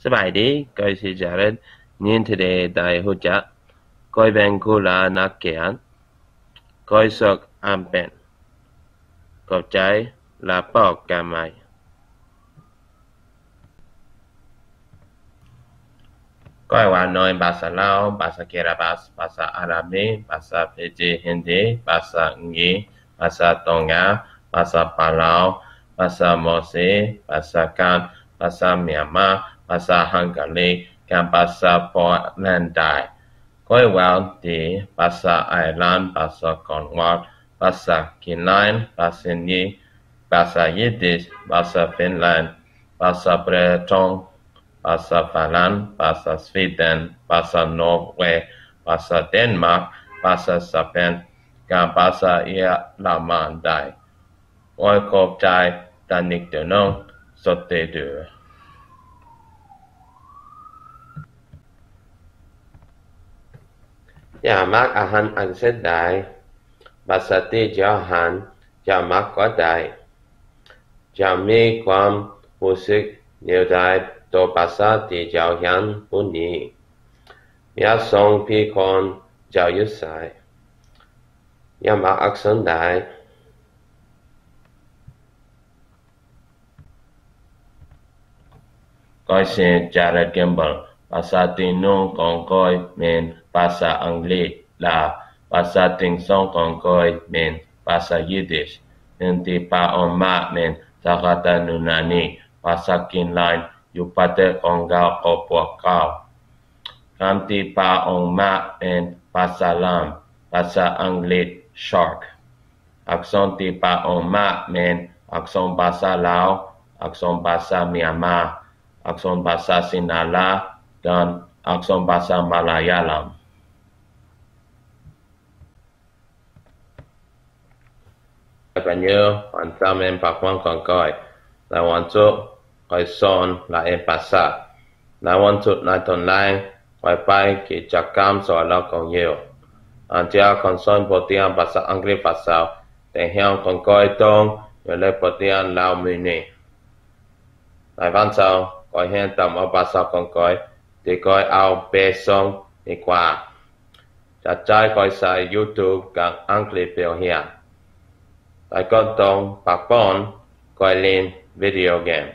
สบายดีก้อยสิจารัดยินทะได้รู้จักก้อยเป็นกุลานักเขียนก้อยสกอ่านเป็นขอบใจและพบกันใหม่ก้อยว่าน้อยภาษาลาวภาษาเกราบัสภาษาอาหรับภาษาฟิจิฮินดีภาษาอังกฤษภาษาตงกาภาษาปาลาวภาษามอสีภาษากันภาษาเมียนมาภาษาฮังการีกับภาษาโปแลนด์ได้ก้อยว่าที่ภาษาไอร์แลนด์ภาษาคอนวอลภาษากินไลน์ภาษานีภาษายิดดิชภาษาฟินแลนด์ภาษาเบรตงภาษาฝรั่งภาษาสวีเดนภาษานอร์เวย์ภาษาเดนมาร์กภาษาสเปนกับภาษาเยอรมันได้ก้อยขอบใจตานิกเดนงสดเตดูอยากมักอาหารอังกฤษได้ภาษาที่จะหันจะมักก็ได้จะมีความรู้สึกเหนียวได้ต่อภาษาที่จะเรียนผู้นี้อยากส่งพี่คนจะอยู่ใส่อยากมักอักษรได้ก้อยเสียจาระกิมเบลภาษาที่นุ่งของก้อยเป็นภาษาอังกฤษและภาษาที่สองของก้อยเป็นภาษายิดดิชที่ป้าออกมาเป็นสากตานุนานีภาษากินไลน์อยู่ประเทศของเราของพวกเขาคำที่ป้าออกมาเป็นภาษาลามภาษาอังกฤษ shark อักษรที่ป้าออกมาเป็นอักษรภาษาลาวอักษรภาษาเมียนมาอักษรภาษาสินาลาdan akson bahasa Malayalam. Banyak antara memang kongkoi, lawan tu koi son lain bahasa, lawan tu naton lain koi pai kijakam soalan kong yo. Antara konson potian bahasa Anggris bahasa, tenhiang kongkoi tong oleh potian lau mini. Lawan tu koi hentam bahasa kongkoi thì coi ao bê sông đi qua. Chả trái coi xài YouTube càng ăn clip biểu hiện. Tại con tông bạc bọn coi lên video game.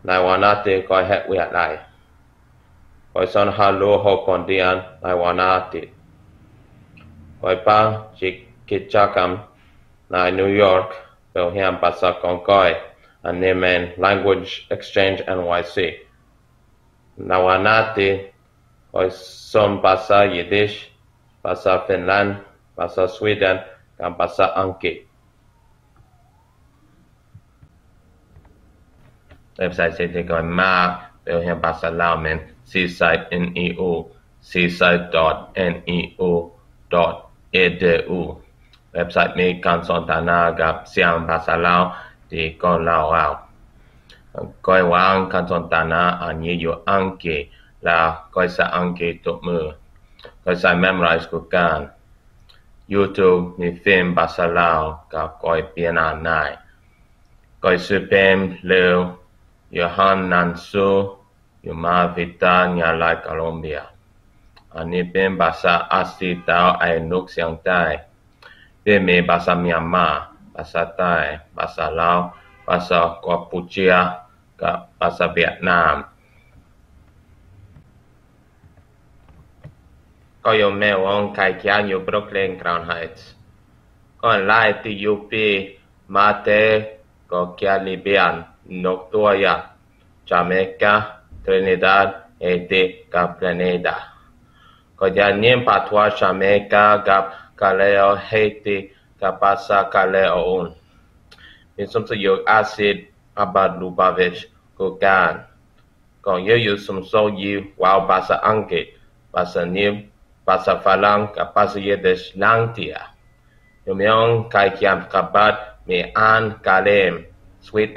Lại hoàn á thì coi hết việc lại. Coi xong hello hồ con đi ăn lại hoàn á thì. Coi ba chỉ kịch cha cầm lại New York biểu hiện bà sa con coi anh em Language Exchange NYC. Nawanati, son bahasa Yiddish, bahasa Finland, bahasa Sweden, dan bahasa Anggris. Website saya gọi ma biểu hiện bahasa Lao men seaside neu seaside.neu.edu. Website này kan son tanah gặp siang bahasa Lao di con Lao ao. Coi wang kanton tanah anyi yo angke la coi sa angke tok mơ coi sa memorize ko kan YouTube ni film bahasa Lao ka coi piana nai coi supem leo Johan Nansu yo ma vita nyalai Colombia ani pem bahasa asli tau ai nuk siang tai pem bahasa Myanmar bahasa Thai bahasa Lao bahasa Kampucheaกับภาษาเวียดนามก็ยมแม่วงไข่เขียวอยู่บรุกลินกราวน์ไฮท์ก็ไล่ที่ยูปีมาเตก็แคริบเบียนนกตัวยักษ์จาเมกาทรินิดาดเอติกับเกรเนดาก็จะเนียมปัตวาจาเมกากับกาเลโอเฮติกับภาษากาเลโออุนมีสมสยุกอาซิดAbad Lubavitch Kogan. Còn yêu sum so you wow bahasa Anggris, bahasa Nim, bahasa Falang,กับภาษา Yiddish ลังเตียยมยองใครเขียนกับมีอ่านกาเลม sweet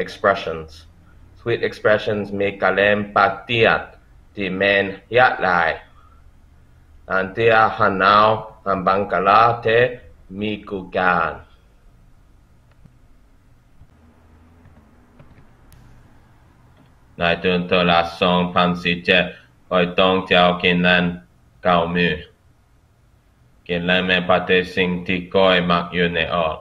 expressions มีกาเลมปากเตียดที่แมนยัดลายอันที่หันเอาอันบังกลาเทมีกูการ ในเดือนตุลา2017คอยต้องเจ้ากินแลน9 มื้อกินแลนแม่ปฏิสิ่งที่คอยมักอยู่ในออก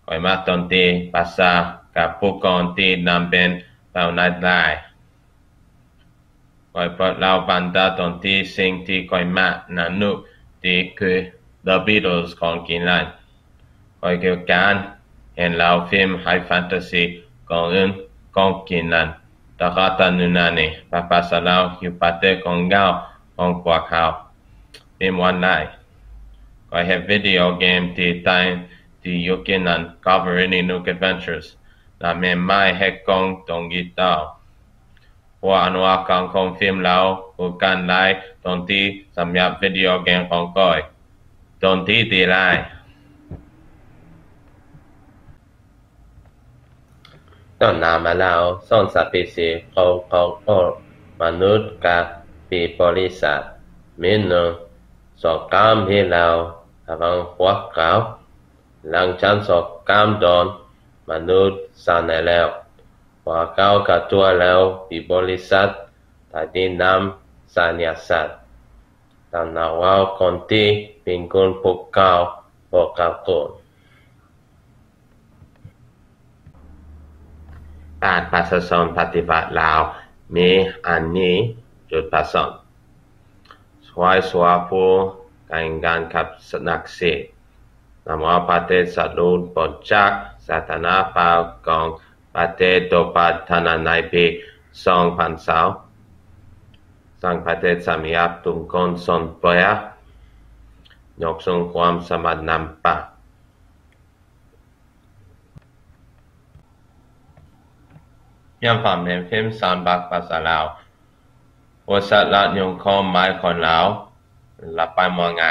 คอยมาตอนที่ภาษากับผู้กองที่นำเป็นเป่านัดไล่คอยเปิดเล่าบรรดาตอนที่สิ่งที่คอยมานานุที่คือ The Beatles ของกินแลนคอยเกี่ยวกันเห็นเล่าฟิล์มไฮแฟนตาซีของอื่นของกินแลนแต่ก็ตอนนั้นนี่ภาษาเล่าอยู่ประเทศของเงาของพวกเขาเป็นวันไหนคอยเห็นวิดีโอเกมที่ตั้งที่ยุคนั้น cover any new adventures และแม่ไม่ให้กองตรงกีตาร์พวกอนุอาการของฟิล์มเล่าผู้กันไล่ตอนที่สำหรับวิดีโอเกมของคอยตอนที่ดีไล่ตอนนั้นมาแล้วส่งสปีชีส์ของมนุษย์กับปีบริษัทมีหนึ่งสองกรรมให้เราฟังพวกเขาหลังจากสองกรรมโดนมนุษย์สั่งแล้วพวกเขาก็ตัวแล้วปีบริษัทแต่ที่นำสัญญาสัตว์ตอนนั้นว่าคนที่เป็นคนพวกเขาคนการประชาชนปฏิบัติลาวมีอันนี้จุดประสงค์ช่วยสวาผู้การงานกับนักศึกษานำเอาประเทศสรุปบทจากสถานะภาพของประเทศโดยพัฒนาในปี2020สังประเทศสามารถทุกคนสนใจยกส่งความสามารถนำไปยังฟังเป็นฟิล์มสอนบักภาษาลาวบริษัทละยงคมหมายคนลาวละไปมองไง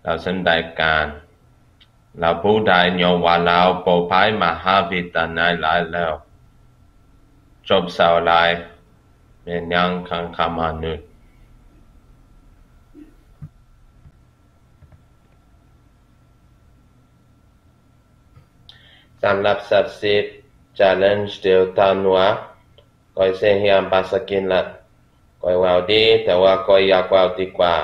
เราสนใจการเราผู้ใดยอมว่าเราปลอดภัยมหาวิทยาลัยหลายแล้วจบสาวหลายเป็นยังขังขามนุษย์สำหรับสับสิบchallenge เดียวตานว่าคอยเสียงภาษากินละคอยว่าดีแต่ว่าคอยอยากว่าดีกว่า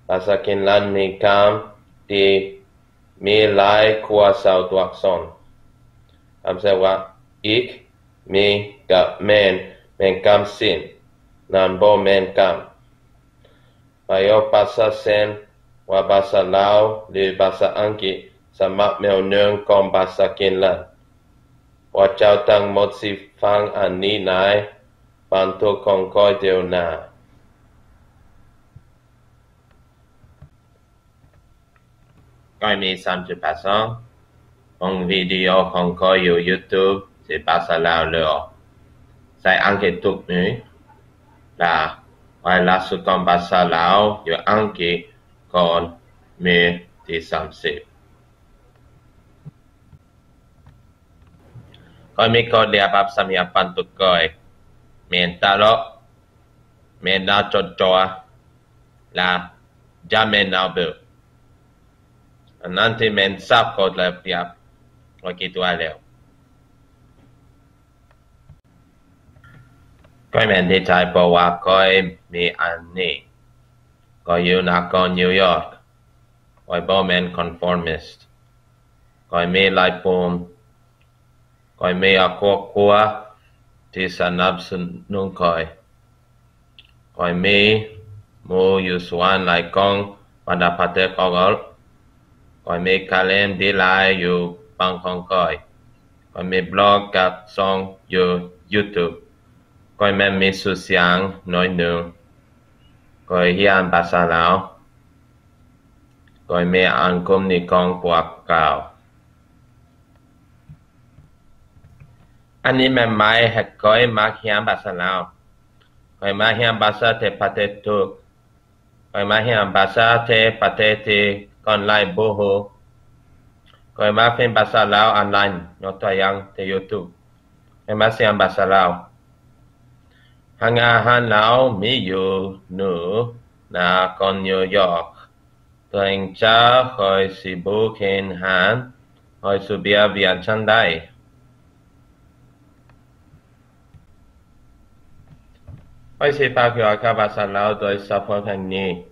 ภาษากินละมีคำที่มีหลายขั้วสาวตัวอักษรคำเสียว่าอีกมีกับแมนเป็นคำสิ้นนั่นบ่แมนคำประโยคภาษาเซนว่าภาษาลาวหรือภาษาอังกฤษสมัครแมวเนืองของภาษากินละว่าเจ้าทั้งหมดสิฟังอันนี้นายฟังทุกของคอยเดียวนาก็มี3.2ของวิดีโอของคอยอยู่ YouTube ที่ภาษาลาวเลยใส่อังกฤษทุกมือและไว้ล่าสุดของภาษาลาวอยู่อังกฤษก่อนมือที่30ก็มีข้อเดียบสำหรับปันตุกก้อยเมนตาโลเมนนาจดจ่อและจะเมนนาเบลอันนั้นที่เมนซับก็เลยเปียบก็คิดว่าแล้วก็เมนที่ใจเพราะว่าก็มีอันนี้ก็อยู่นักก็นิวยอร์กก็บ่เมนคอนฟอร์มิสต์ก็มีหลายปุ่มก็มีครอบครัวที่สนับสนุนก็มีหมู่อยู่ส่วนหลายของบรรดาประเทศก็มีคาเลนดีไลน์อยู่บางของก็มีบล็อกกับช่องอยู่ YouTube ก็มีสื่อเสียงน้อยหนึ่งก็เรียนภาษาลาวก็มีอันกลุ่มนี้ของพวกเขาอันนี้แม่ไม่ให้คอยมาเรียนภาษาลาวคอยมาเรียนภาษาที่ประเทศทุกคอยมาเรียนภาษาที่ประเทศที่คนหลายบ่ฮู้คอยมาเป็นภาษาลาวออนไลน์ยกตัวอย่างที่ YouTube คอยมาเรียนภาษาลาวห้างอาหารลาวมีอยู่ในคนนิวยอร์กตัวเองจะคอยสิบุกเห็นหารคอยสุเบียเวียนชันได้ Coi si pa ki aka basa lao doi sapon kang ni.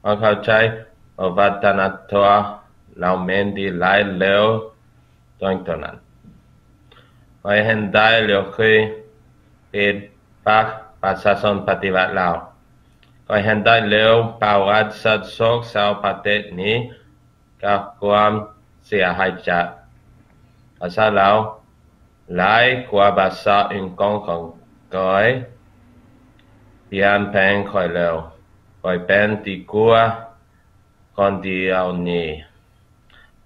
Ang khao chay o vatanatua lao mendi lai leo doing tonan. Coi hen dai leo khi pid pak basa son pativat lao. Coi hen dai leo pawad sad sok sao patet ni ka kuam sia hai chat. Basa lao lai qua basa un con khong coi Pian pen khoi leo, khoi pen ti cua, con di ao ni.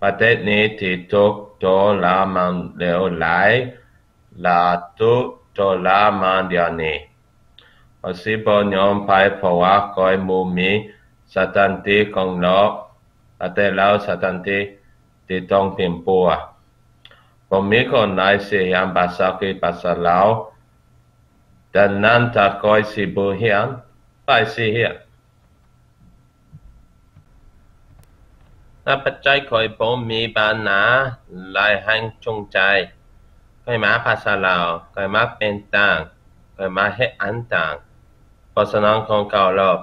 Patet ni ti tuk to la man leo lai, la tu to la man dia ni. O si bo nyom pai po wa khoi mu mi, satanti kong lo, patet lao satanti ti tong pim pua. Po mi kon nai si yang basa ki basa lao, dan nan ta koi si bu hian, phải si hian. Naปัจจัยคอยผมมีปัญหาหลายแห่งจงใจคอยมาภาษาลาวคอยมาเป็นต่างคอยมาเฮ็ดอันต่างเพราะฉะนั้นของเก่ารอบ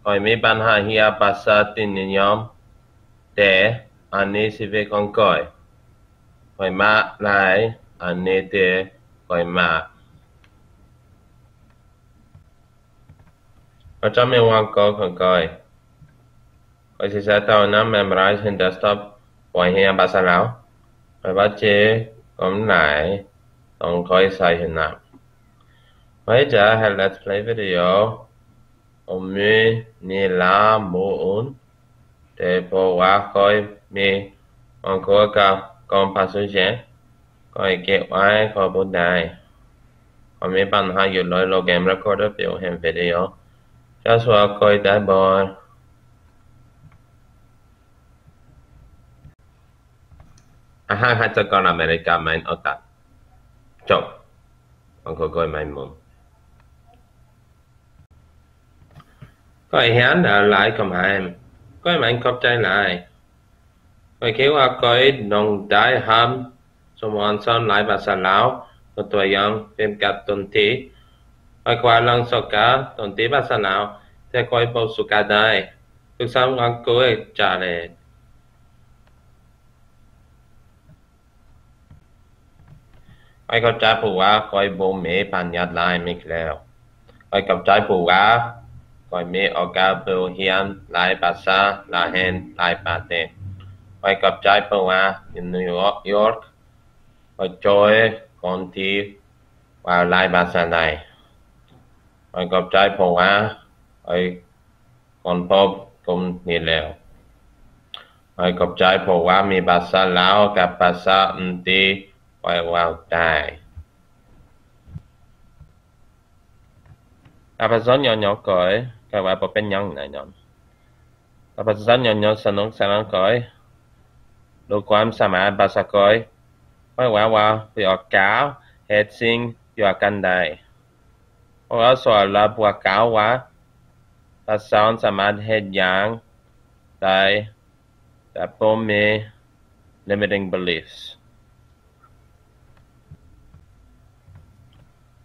คอยมีปัญหาเฮียภาษาที่นิยมแต่อันนี้สิเป็นของคอยมาหลายอันนี้แต่คอยมาก็จะมีวันก่อของคอยสิจะตอนนั้น memorize ใน desktop ปล่อยให้ภาษาลาวไปว่าเจก็ไม่ไหนต้องคอยใส่หินน้ำไว้จะให้ let's play video ผมมีนี่ละมูอุ่นแต่พอว่าคอยมีวันก่อกับกองภาษาเจคอยเก็บไว้คอยพูดได้คอยมีปัญหาอยู่เลยโลเกม recorder เปลี่ยนเห็นวิดีโอจะสว่าคอยได้บอลhai cho con America main otak chọc con có coi main mồm coi hán đã lại cầm hàm coi main cọp trái lại coi kéo qua coi nông đái ham xong hoàn son lại và xà láo một tuổi young phim cặp tuần tí coi qua lần sau cả tuần tí và xà láo thế coi bao số cả đây thực xong ngon cuối trả lời coi có trái phụ quá coi bố mẹ bàn nhật lại mình leo coi có trái phụ quá coi mẹ ở cả biểu hiện lại bà xa là hẹn lại bà tên coi có trái phụ quá in New York coi trôi con thi vào lại bà xa này coi có trái phụ quá coi con bốp cũng đi leo coi có trái phụ quá mi bà xa lão gặp bà xa đi quay vào đài apa zon nhỏ cõi cái quả bộ bên nhon này nhon apa zon nhỏ sanong cõi đồ quan sa mã ba sa cõi quay vào vừa cáo hết sinh vừa căn đài ở soi là vừa cáo quá ta son sa mã hết yang tại bộ me limiting beliefs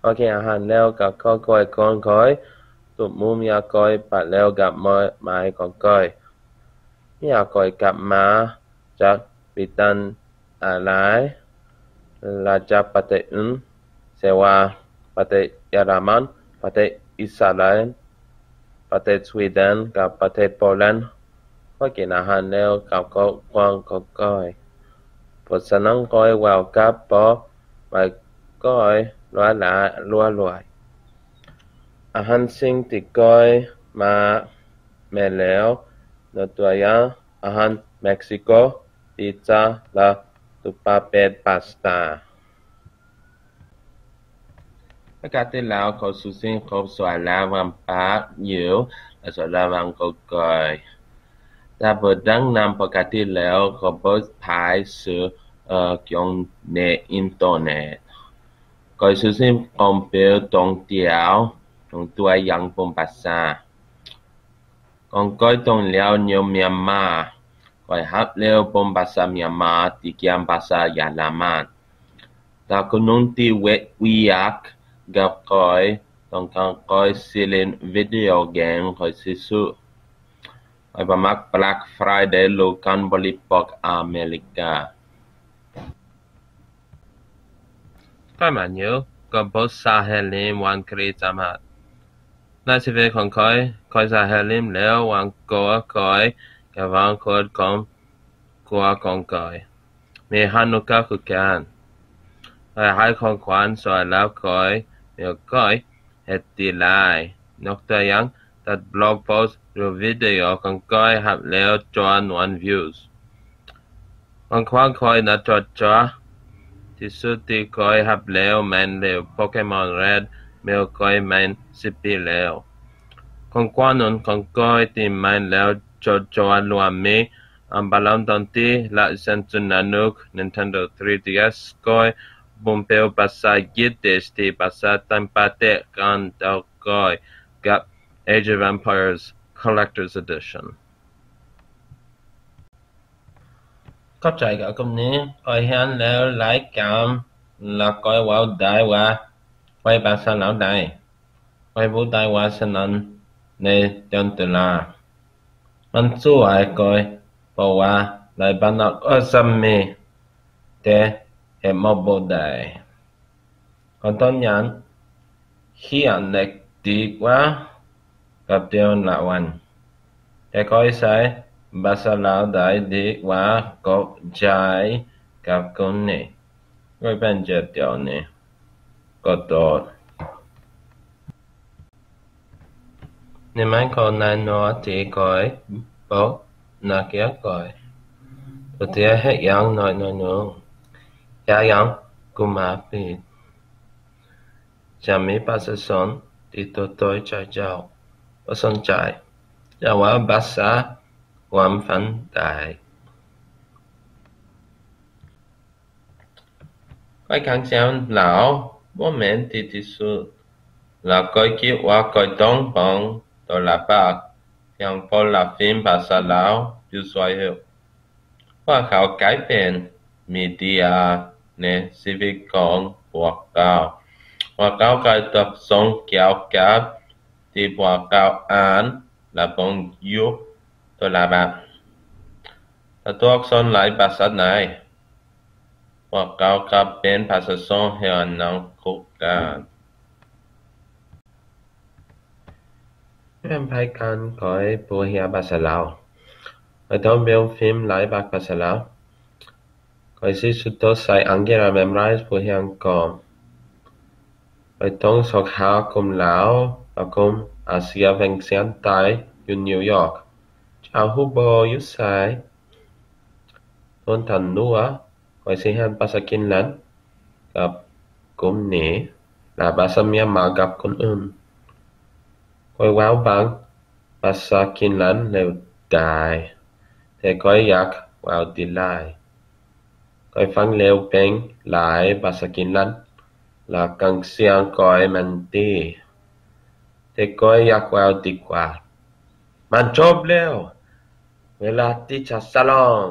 ok hành leo cả coi con coi tụi mum ya coi bà leo gặp mai con coi ya coi gặp má chắc bị tan lái là chắc pate sewa pate Yaraman pate Israel pate Sweden gặp pate Poland coi kỹ là hành leo gặp con coi một sản năng coi vào các bó mà coi lúa loài han sinh thì coi mà mẹ léo nó tuổi han Mexico pizza là tupapet pasta các cái tên lão có sự sinh không xoài la vàng bát nhiều là xoài la vàng có coi ta vừa đăng năm vào cái tên lão có bớt phải sự kiểu nền internet coi sự sinh công biểu đồng tiểu đồng tuổi yang bông bát sa còn coi đồng liao nhiều Myanmar coi hấp liao bông bát sa Myanmar thì kiam bát sa Yalaman ta có nông ti wet wiak gặp coi ต้องการก้อยซีเลนวิดีโอเกมก้อยซิสุไอ้ประมัก Black Friday ลูกันบริปกอเมริกาก้อยมันอยู่ก็บสสาเหลิมวันคริสต์มาสในชีวิตของก้อยสาเหลิมแล้ววันกัวก้อยกับวันคดของกัวของก้อยมีฮานุกาคือกันให้ของขวัญสวยแล้วก้อยมีก้อยเฮ็ดดีไลน์นกตัวอย่างตัดบล็อกโพสต์หรือวิดีโอของก้อยหับแล้วจวน1 views ของขวัญก้อยน่าจดจ่อที่สุดที่ก้อยหับแล้วมันเร็วโปเกมอนเรดเมื่อก้อยมัน10 ปีแล้วของขวัญนั้นของก้อยที่มันแล้วจดจ่อรวมมีอันบาลอนตันทีและเซนตุนานุก Nintendo 3DS ก้อยบุมเปลภาษาอังกฤษที่ภาษาต่างประเทศกันเท่าก้อยกับ Age of Empires Collector's Edition เข้าใจกับคำนี้ก้อยเห็นแล้วหลายคำและก้อยว่าได้ว่าก้อยภาษาลาวได้ก้อยพูดได้ว่าฉะนั้นในเดือนตุลามันสู้ไอ้ก้อยเพราะว่าหลายบ้านก็ซ้ำมีแต่เห็นมาบ่ได้ก็ตอนนั้นเขียนเล็กดีกว่ากับเดือนละวันแต่ก้อยใช้ภาษาลาวได้ดีกว่าก็ใจกับคนนี้ก้อยเป็นเจ้าเดียวนี้ก็โดดนี่มันคนนั้นนอที่ก้อยบอกนักเรียนก้อยตัวเดียวให้ยังน้อยนึงยังกุมารปิดจะมีภาษาสอนที่ตัวใจเจ้าก็สนใจจะว่าภาษาความฝันได้ก้อยขังเสียงเหล่าโมเมนต์ที่สุดแล้วก้อยคิดว่าก้อยต้องฟังตัวละปากเพียงพอละฟิล์มภาษาลาวอยู่สวยว่าเขากลายเป็นมีเดียในชีวิตของพวกเขาว่าเขาเคยตอบส่งเกี่ยวกับที่พวกเขาอ่านและฟังอยู่ตัวละแบบถ้าตัวอักษรหลายภาษาไหนพวกเขาก็เป็นภาษาสองให้อ่านนั่งคุยกันเป็นไปกันก้อยผู้เรียนภาษาลาวไม่ต้องเบิ่งฟิล์มหลายภาษาลาวก้อยสิสุดท้ายใช้อังกฤษ memorize ผู้เรียนก่อนไม่ต้องสอบหากลุ่มลาวและกลุ่มอาเซียนเฉียงใต้อยู่นิวยอร์กเจ้าฮู้บ่อยู่ไสต้นทันนัวก้อยสิเรียนภาษากินแลนด์กับกลุ่มนี้และภาษาเมียนมากับคนอื่นก้อยเว้าบางภาษากินแลนด์แล้วได้แต่ก้อยอยากเว้าดีหลายก้อยฟังแล้วเพลงหลายภาษากินแลนด์และกังเสียงก้อยมันดีแต่ก้อยอยากเว้าดีกว่ามันจบแล้วเวลาที่จะสลอง